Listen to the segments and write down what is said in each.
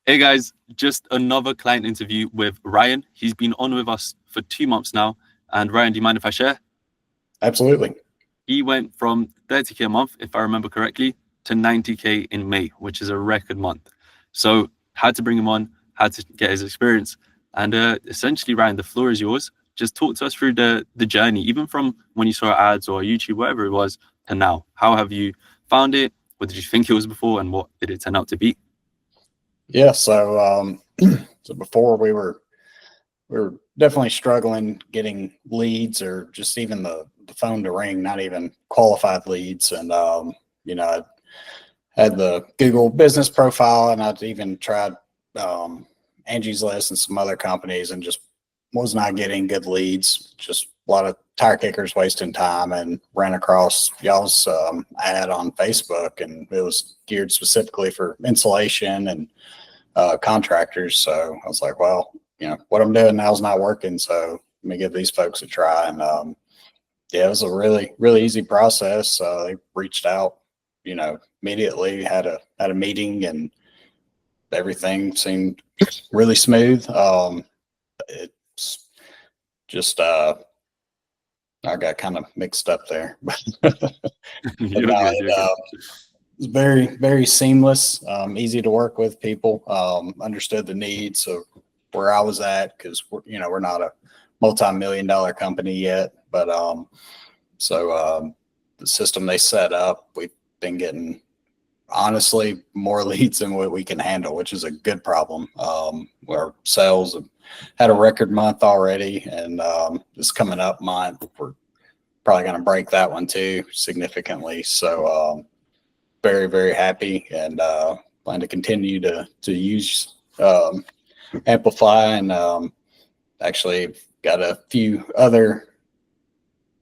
Hey guys, just another client interview with Ryan. He's been on with us for 2 months now. And Ryan, do you mind if I share? Absolutely. He went from 30K a month, if I remember correctly, to 90K in May, which is a record month. So had to bring him on, had to get his experience. And essentially, Ryan, the floor is yours. Just talk to us through the journey, even from when you saw ads or YouTube, whatever it was, to now. How have you found it? What did you think it was before, and what did it turn out to be? Yeah. So before we were definitely struggling getting leads or just even the phone to ring, not even qualified leads. And I had the Google business profile, and I'd even tried um, Angie's List and some other companies, and just was not getting good leads. Just a lot of tire kickers wasting time, and ran across y'all's ad on Facebook, and it was geared specifically for insulation and contractors. So I was like, well, what I'm doing now is not working. So let me give these folks a try. And yeah, it was a really, really easy process. They reached out, immediately, had a meeting, and everything seemed really smooth. It's just, I got kind of mixed up there, but You're no, good, you're good. it's very, very seamless, easy to work with people, understood the needs of where I was at, because we're not a multi-million dollar company yet, but the system they set up, we've been getting honestly more leads than what we can handle, which is a good problem. Our sales have had a record month already, and this coming up month, we're probably going to break that one too significantly. So very, very happy, and plan to continue to use Amplify, and actually got a few other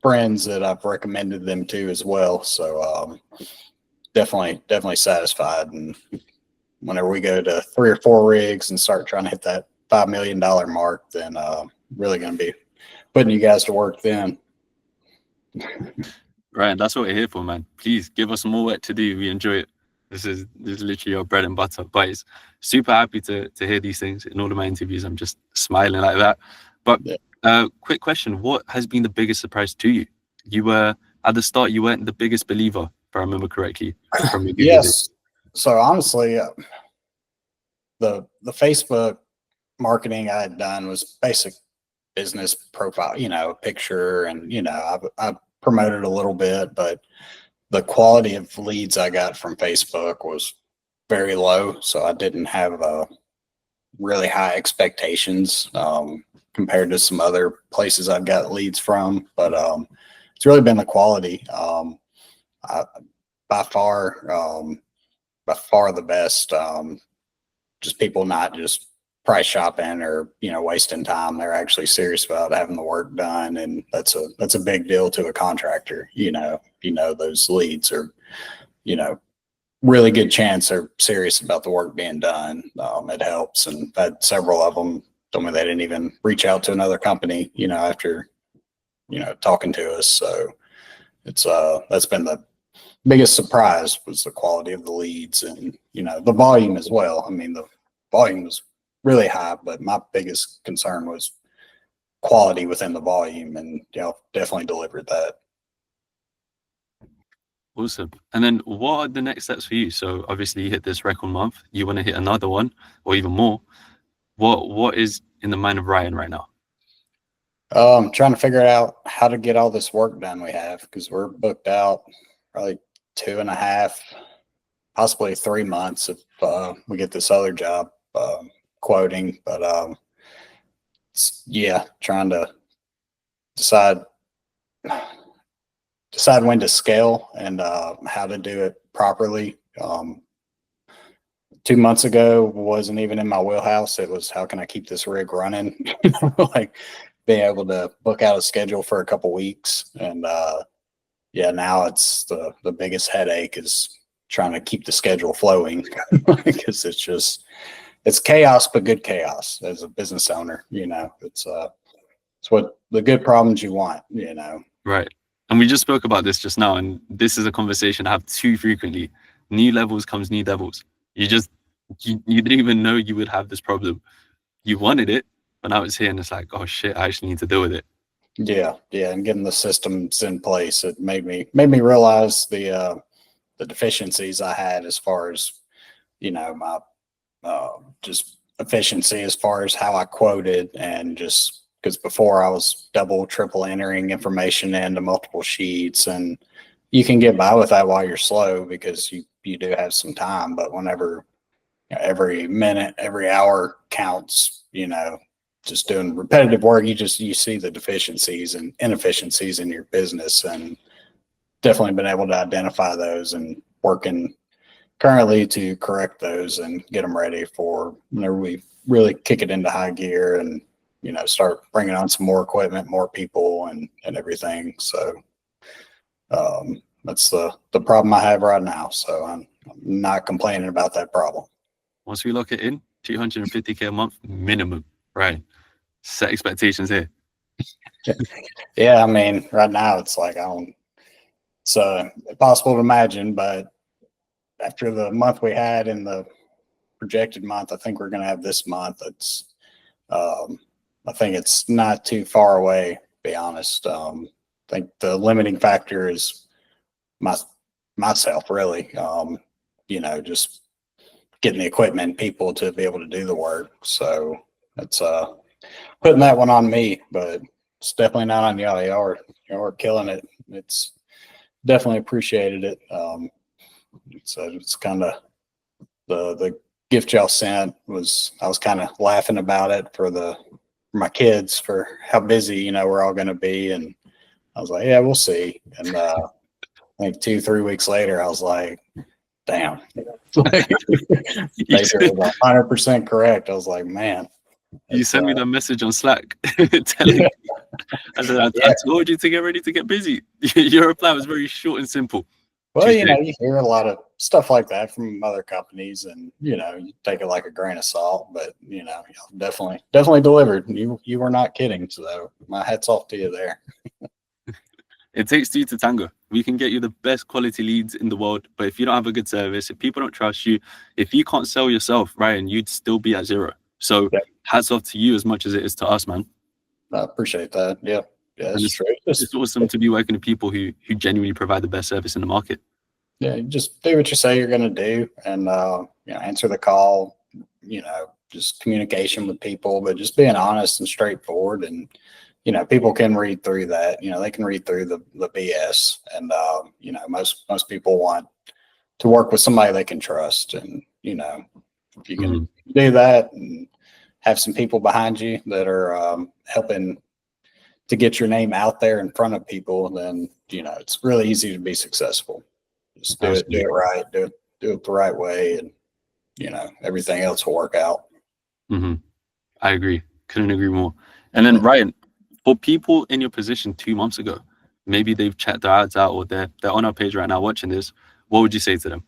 friends that I've recommended them to as well. So definitely satisfied. And whenever we go to 3 or 4 rigs and start trying to hit that $5 million mark, then really going to be putting you guys to work then. Ryan, that's what we're here for, man. Please give us more work to do. We enjoy it. This is literally your bread and butter. But it's super happy to hear these things. In all of my interviews, I'm just smiling like that. But Yeah. quick question: what has been the biggest surprise to you? You were at the start. You weren't the biggest believer, if I remember correctly, from your Google days. Yes. So honestly, the Facebook marketing I had done was basic business profile, picture, and I promoted a little bit, but the quality of leads I got from Facebook was very low, so I didn't have really high expectations compared to some other places I've got leads from. But it's really been the quality. I, by far, the best. Just people not just price shopping or wasting time. They're actually serious about having the work done, and that's a big deal to a contractor. Those leads are you know really good chance they're serious about the work being done. It helps, and I've had several of them told me they didn't even reach out to another company after talking to us. So it's that's been the biggest surprise, was the quality of the leads, and the volume as well. I mean, the volume was really high, but my biggest concern was quality within the volume, and definitely delivered that. Awesome. And then what are the next steps for you? So obviously you hit this record month. You want to hit another one or even more. What is in the mind of Ryan right now? Trying to figure out how to get all this work done we have, because we're booked out probably 2.5, possibly 3 months if we get this other job quoting. But yeah, trying to decide when to scale, and how to do it properly. 2 months ago wasn't even in my wheelhouse. It was, how can I keep this rig running? Like being able to book out a schedule for a couple weeks. And yeah, now it's the biggest headache is trying to keep the schedule flowing, because it's chaos, but good chaos. As a business owner, it's what the good problems you want. Right. And we just spoke about this just now, and this is a conversation I have too frequently. New levels comes new devils. You just you didn't even know you would have this problem. You wanted it, but now it's here, and it's like, oh shit, I actually need to deal with it. Yeah, yeah, and getting the systems in place, it made me realize the deficiencies I had as far as my just efficiency as far as how I quoted, and just because before I was double, triple entering information into multiple sheets, and you can get by with that while you're slow because you do have some time, but whenever every minute, every hour counts, just doing repetitive work, you see the deficiencies and inefficiencies in your business, and definitely been able to identify those and working currently to correct those and get them ready for whenever we really kick it into high gear and start bringing on some more equipment, more people, and everything. So that's the problem I have right now. So I'm not complaining about that problem. Once we lock it in, 250K a month minimum, right? Set expectations here. Yeah, I mean, right now it's like it's impossible to imagine, but after the month we had and the projected month I think we're going to have this month, I think it's not too far away, to be honest. I think the limiting factor is myself, really. Just getting the equipment and people to be able to do the work. So it's putting that one on me, but it's definitely not on y'all. Y'all are killing it. It's definitely appreciated it. So it's kind of the gift y'all sent was, I was kind of laughing about it for my kids for how busy, we're all going to be. And I was like, yeah, we'll see. And I think 2-3 weeks later, I was like, damn, they were 100% correct. I was like, man. You sent me that message on Slack telling me, I said, I told you to get ready to get busy. Your reply was very short and simple. Well, you hear a lot of stuff like that from other companies, and you take it like a grain of salt. But definitely delivered. You were not kidding. So my hats off to you there. It takes two to tango. We can get you the best quality leads in the world, but if you don't have a good service, if people don't trust you, if you can't sell yourself, Ryan, you'd still be at zero. So hats off to you as much as it is to us, man. I appreciate that. Yeah, that's true. It's awesome to be working with people who genuinely provide the best service in the market. Yeah, you just do what you say you're going to do, and answer the call. Just communication with people, but just being honest and straightforward. And people can read through that. They can read through the BS, and most people want to work with somebody they can trust. And if you can do that and have some people behind you that are helping to get your name out there in front of people, then it's really easy to be successful. Just do it right, do it the right way, and everything else will work out. I agree. Couldn't agree more. And then Ryan, for people in your position 2 months ago, maybe they've checked their ads out or they're on our page right now watching this, what would you say to them?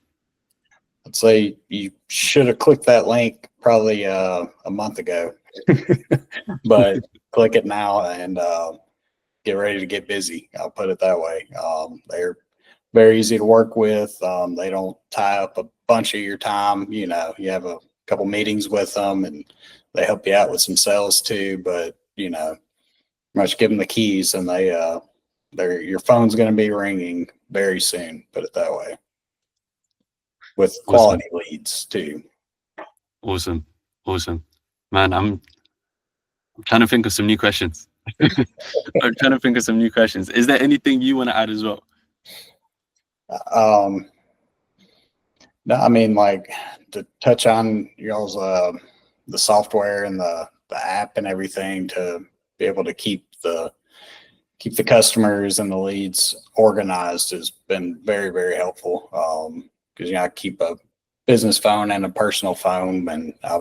I'd say you should have clicked that link probably a month ago, but click it now and get ready to get busy. I'll put it that way. They're very easy to work with. They don't tie up a bunch of your time. You have a couple meetings with them and they help you out with some sales too, but much give them the keys and your phone's going to be ringing very soon, put it that way, with quality leads too. Awesome man. I'm trying to think of some new questions. Is there anything you want to add as well? No, I mean, like, to touch on y'all's the software and the app and everything to be able to keep the customers and the leads organized has been very, very helpful. Because I keep a business phone and a personal phone, and I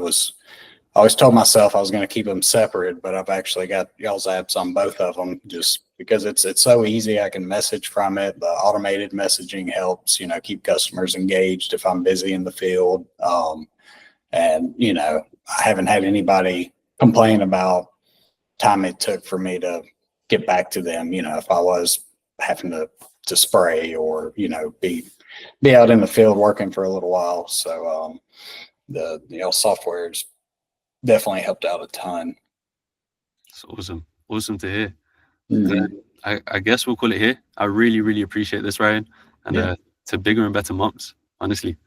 always told myself I was going to keep them separate, but I've actually got y'all's apps on both of them just because it's so easy. I can message from it. The automated messaging helps, keep customers engaged if I'm busy in the field. And I haven't had anybody complain about time it took for me to get back to them. If I was having to spray or, be out in the field working for a little while. So, the software's definitely helped out a ton. It's awesome to hear. Mhm. Then I guess we'll call it here. I really appreciate this, Ryan, and Yeah. to bigger and better months, honestly.